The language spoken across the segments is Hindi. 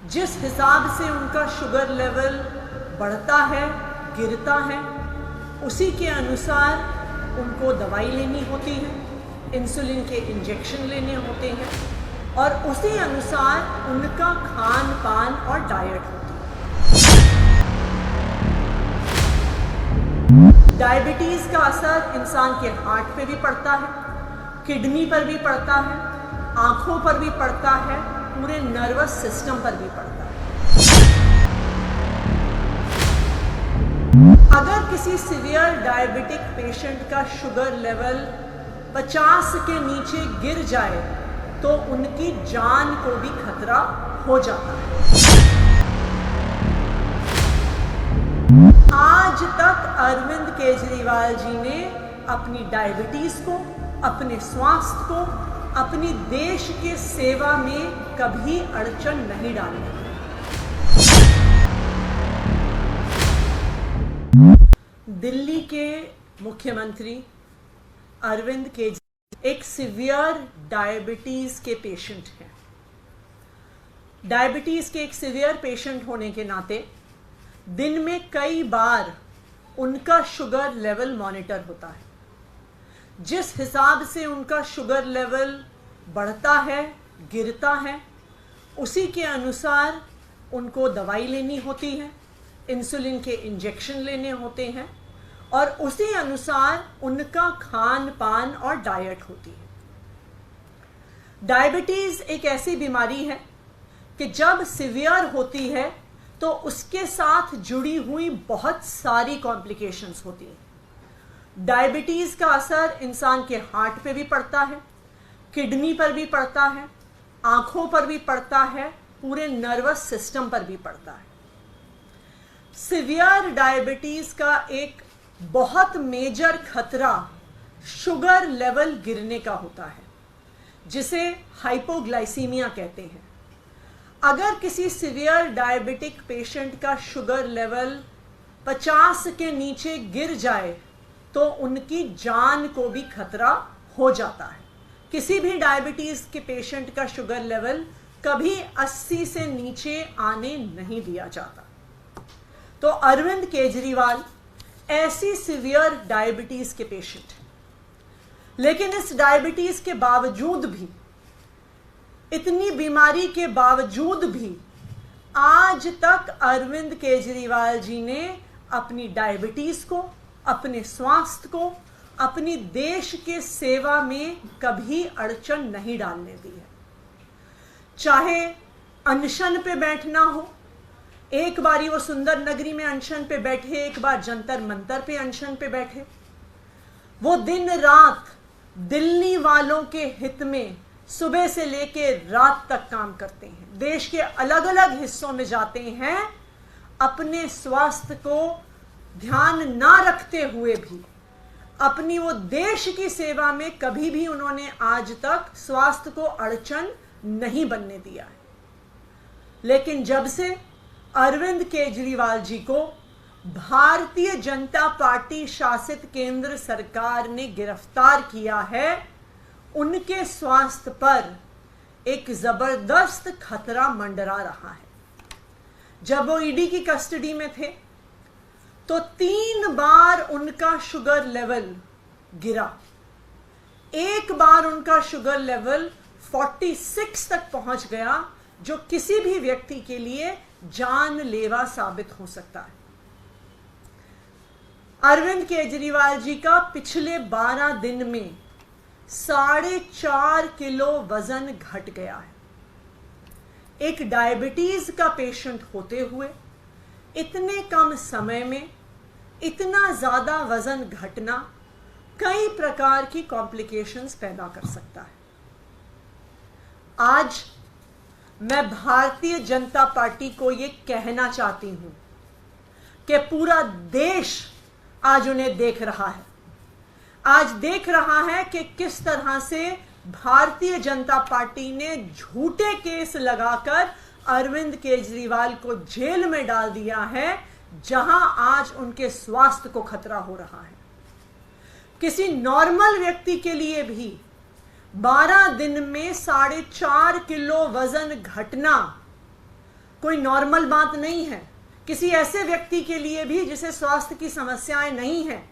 जिस हिसाब से उनका शुगर लेवल बढ़ता है, गिरता है, उसी के अनुसार उनको दवाई लेनी होती है, इंसुलिन के इंजेक्शन लेने होते हैं और उसी अनुसार उनका खान पान और डाइट होती है। डायबिटीज़ का असर इंसान के हार्ट पे भी पड़ता है, किडनी पर भी पड़ता है, आँखों पर भी पड़ता है, पूरे नर्वस सिस्टम पर भी पड़ता है। अगर किसी सीवियर डायबिटिक पेशेंट का शुगर लेवल 50 के नीचे गिर जाए तो उनकी जान को भी खतरा हो जाता है। आज तक अरविंद केजरीवाल जी ने अपनी डायबिटीज को, अपने स्वास्थ्य को, अपनी देश के सेवा में कभी अड़चन नहीं डाली। दिल्ली के मुख्यमंत्री अरविंद केजरीवाल एक सीवियर डायबिटीज के पेशेंट हैं। डायबिटीज के एक सीवियर पेशेंट होने के नाते दिन में कई बार उनका शुगर लेवल मॉनिटर होता है। जिस हिसाब से उनका शुगर लेवल बढ़ता है, गिरता है, उसी के अनुसार उनको दवाई लेनी होती है, इंसुलिन के इंजेक्शन लेने होते हैं और उसी अनुसार उनका खान पान और डाइट होती है। डायबिटीज़ एक ऐसी बीमारी है कि जब सीवियर होती है तो उसके साथ जुड़ी हुई बहुत सारी कॉम्प्लिकेशंस होती हैं। डायबिटीज़ का असर इंसान के हार्ट पे भी पड़ता है, किडनी पर भी पड़ता है, आँखों पर भी पड़ता है, पूरे नर्वस सिस्टम पर भी पड़ता है। सीवियर डायबिटीज़ का एक बहुत मेजर खतरा शुगर लेवल गिरने का होता है, जिसे हाइपोग्लाइसीमिया कहते हैं। अगर किसी सीवियर डायबिटिक पेशेंट का शुगर लेवल 50 के नीचे गिर जाए तो उनकी जान को भी खतरा हो जाता है। किसी भी डायबिटीज़ के पेशेंट का शुगर लेवल कभी 80 से नीचे आने नहीं दिया जाता। तो अरविंद केजरीवाल ऐसी सीवियर डायबिटीज़ के पेशेंट हैं, लेकिन इस डायबिटीज़ के बावजूद भी, इतनी बीमारी के बावजूद भी आज तक अरविंद केजरीवाल जी ने अपनी डायबिटीज़ को, अपने स्वास्थ्य को, अपनी देश के सेवा में कभी अड़चन नहीं डालने दी है। चाहे अनशन पे बैठना हो, एक बारी वो सुंदर नगरी में अनशन पे बैठे, एक बार जंतर मंतर पे अनशन पे बैठे, वो दिन रात दिल्ली वालों के हित में सुबह से लेके रात तक काम करते हैं। देश के अलग अलग हिस्सों में जाते हैं, अपने स्वास्थ्य को ध्यान ना रखते हुए भी अपनी वो देश की सेवा में कभी भी उन्होंने आज तक स्वास्थ्य को अड़चन नहीं बनने दिया है। लेकिन जब से अरविंद केजरीवाल जी को भारतीय जनता पार्टी शासित केंद्र सरकार ने गिरफ्तार किया है, उनके स्वास्थ्य पर एक जबरदस्त खतरा मंडरा रहा है। जब वो ईडी की कस्टडी में थे तो 3 बार उनका शुगर लेवल गिरा। एक बार उनका शुगर लेवल 46 तक पहुंच गया, जो किसी भी व्यक्ति के लिए जानलेवा साबित हो सकता है। अरविंद केजरीवाल जी का पिछले 12 दिन में 4.5 किलो वजन घट गया है। एक डायबिटीज का पेशेंट होते हुए इतने कम समय में इतना ज्यादा वजन घटना कई प्रकार की कॉम्प्लिकेशंस पैदा कर सकता है। आज मैं भारतीय जनता पार्टी को ये कहना चाहती हूं कि पूरा देश आज उन्हें देख रहा है। आज देख रहा है कि किस तरह से भारतीय जनता पार्टी ने झूठे केस लगाकर अरविंद केजरीवाल को जेल में डाल दिया है, जहां आज उनके स्वास्थ्य को खतरा हो रहा है। किसी नॉर्मल व्यक्ति के लिए भी 12 दिन में 4.5 किलो वजन घटना कोई नॉर्मल बात नहीं है किसी ऐसे व्यक्ति के लिए भी जिसे स्वास्थ्य की समस्याएं नहीं हैं।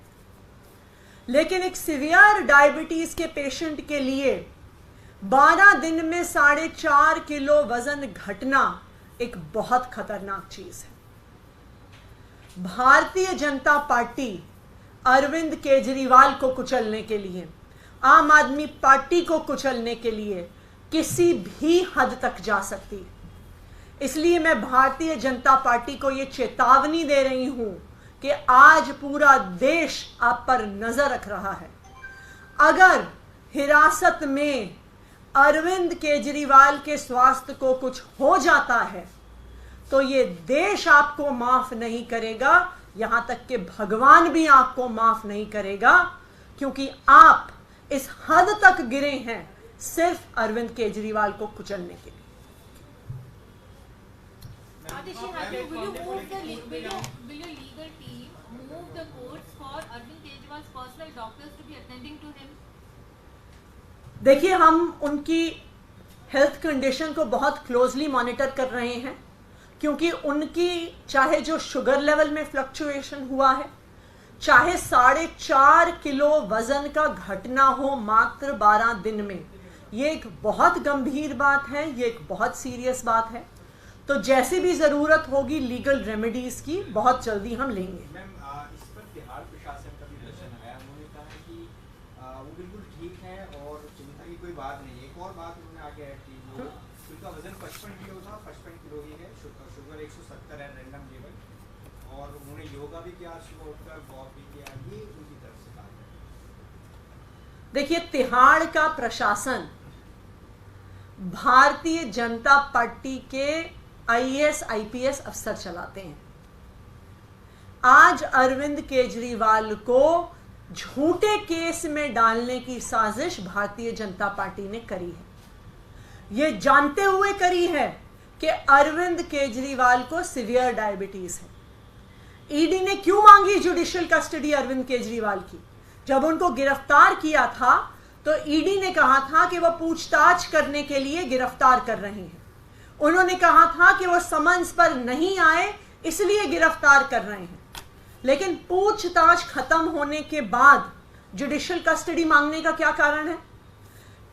लेकिन एक सीवियर डायबिटीज के पेशेंट के लिए 12 दिन में 4.5 किलो वजन घटना एक बहुत खतरनाक चीज है। भारतीय जनता पार्टी अरविंद केजरीवाल को कुचलने के लिए, आम आदमी पार्टी को कुचलने के लिए किसी भी हद तक जा सकती है। इसलिए मैं भारतीय जनता पार्टी को यह चेतावनी दे रही हूं कि आज पूरा देश आप पर नजर रख रहा है। अगर हिरासत में अरविंद केजरीवाल के स्वास्थ्य को कुछ हो जाता है तो ये देश आपको माफ नहीं करेगा, यहां तक कि भगवान भी आपको माफ नहीं करेगा, क्योंकि आप इस हद तक गिरे हैं सिर्फ अरविंद केजरीवाल को कुचलने के लिए। Adishi, will your legal team move the courts for Arvind Kejriwal's personal doctors to be attending to him? देखिए, हम उनकी हेल्थ कंडीशन को बहुत क्लोजली मॉनिटर कर रहे हैं, क्योंकि उनकी चाहे जो शुगर लेवल में फ्लक्चुएशन हुआ है, चाहे 4.5 किलो वजन का घटना हो मात्र 12 दिन में, ये एक बहुत गंभीर बात है, ये एक बहुत सीरियस बात है। तो जैसे भी जरूरत होगी लीगल रेमेडीज की बहुत जल्दी हम लेंगे। मैम, इस पर बिहार प्रशासन का भी प्रश्न आया। उन्होंने कहा है कि वो बिल्कुल ठीक है और चिंता की कोई बात नहीं है। एक और बात उन्होंने आगे ऐड की, जो उनका वजन 55 किलो था, 55 किलो ही है, शुगर 170 है रैंडम लेवल, और उन्होंने योगा भी किया, सुबह उठकर वॉक भी किया, ये उनकी तरफ से कहा। देखिए, तिहाड़ का प्रशासन भारतीय जनता पार्टी के IAS IPS अफसर चलाते हैं। आज अरविंद केजरीवाल को झूठे केस में डालने की साजिश भारतीय जनता पार्टी ने करी है। यह जानते हुए करी है कि अरविंद केजरीवाल को सीवियर डायबिटीज है। ईडी ने क्यों मांगी जुडिशियल कस्टडी अरविंद केजरीवाल की? जब उनको गिरफ्तार किया था तो ईडी ने कहा था कि वह पूछताछ करने के लिए गिरफ्तार कर रहे हैं। उन्होंने कहा था कि वो समन्स पर नहीं आए इसलिए गिरफ्तार कर रहे हैं। लेकिन पूछताछ खत्म होने के बाद जुडिशियल कस्टडी मांगने का क्या कारण है?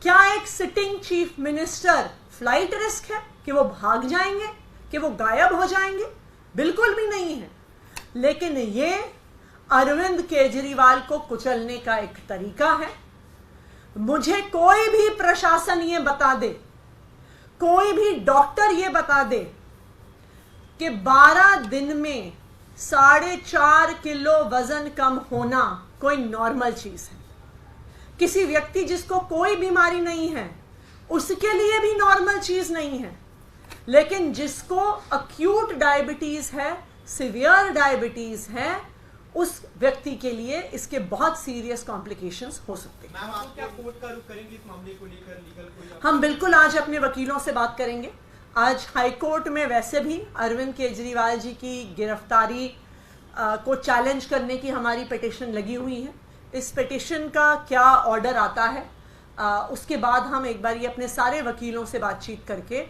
क्या एक sitting chief minister flight risk है कि वो भाग जाएंगे, कि वो गायब हो जाएंगे? बिल्कुल भी नहीं है। लेकिन ये अरविंद केजरीवाल को कुचलने का एक तरीका है। मुझे कोई भी प्रशासन ये बता दे, कोई भी डॉक्टर ये बता दे कि 12 दिन में 4.5 किलो वजन कम होना कोई नॉर्मल चीज है। किसी व्यक्ति जिसको कोई बीमारी नहीं है उसके लिए भी नॉर्मल चीज नहीं है। लेकिन जिसको अक्यूट डायबिटीज है, सीवियर डायबिटीज है, उस व्यक्ति के लिए इसके बहुत सीरियस कॉम्प्लिकेशंस हो सकते हैं। मैम, आप क्या कोर्ट का रुख करेंगे इस मामले को लेकर? लीगल कोई हम बिल्कुल आज अपने वकीलों से बात करेंगे। आज हाई कोर्ट में वैसे भी अरविंद केजरीवाल जी की गिरफ्तारी को चैलेंज करने की हमारी पिटीशन लगी हुई है। इस पिटीशन का क्या ऑर्डर आता है उसके बाद हम एक बार ये अपने सारे वकीलों से बातचीत करके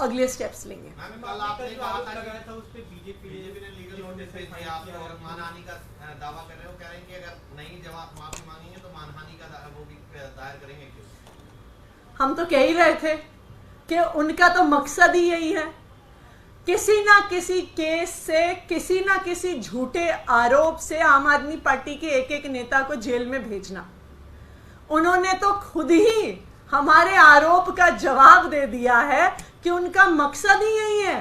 अगले स्टेप्स लेंगे। कल आपने कहा था उस पे बीजेपी ने लीगल नोटिस भेज दिया आपको और मानहानि का दावा कर रहे हो, कह रहे हैं कि अगर नहीं जवाब माफी मांगेंगे तो मानहानि का वो भी दायर करेंगे। क्यों? हम तो कह ही रहे थे कि उनका तो मकसद ही यही है, किसी ना किसी केस से, किसी ना किसी झूठे आरोप से आम आदमी पार्टी के एक एक नेता को जेल में भेजना। उन्होंने तो खुद ही हमारे आरोप का जवाब दे दिया है कि उनका मकसद ही यही है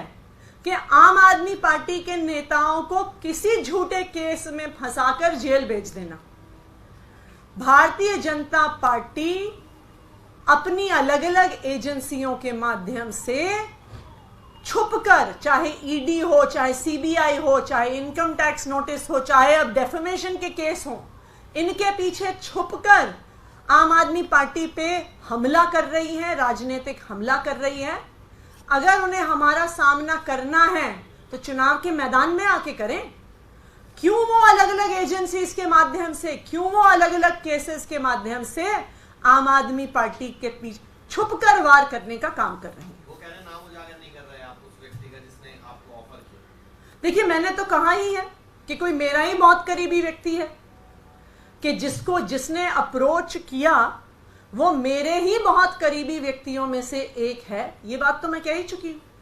कि आम आदमी पार्टी के नेताओं को किसी झूठे केस में फंसाकर जेल भेज देना। भारतीय जनता पार्टी अपनी अलग अलग एजेंसियों के माध्यम से छुपकर, चाहे ईडी हो, चाहे सीबीआई हो, चाहे इनकम टैक्स नोटिस हो, चाहे अब डेफेमेशन के केस हो, इनके पीछे छुपकर आम आदमी पार्टी पे हमला कर रही है, राजनीतिक हमला कर रही है। अगर उन्हें हमारा सामना करना है तो चुनाव के मैदान में आके करें। क्यों वो अलग अलग एजेंसीज के माध्यम से, क्यों वो अलग अलग केसेस के माध्यम से आम आदमी पार्टी के पीछे छुपकर वार करने का काम कर रहे हैं? वो कह रहे हैं नाम उजागर नहीं कर रहे आप उस व्यक्ति का आपको ऑफर किया? देखिए, मैंने तो कहा ही है कि कोई मेरा ही बहुत करीबी व्यक्ति है, कि जिसने अप्रोच किया वो मेरे ही बहुत करीबी व्यक्तियों में से एक है। ये बात तो मैं कह ही चुकी हूं।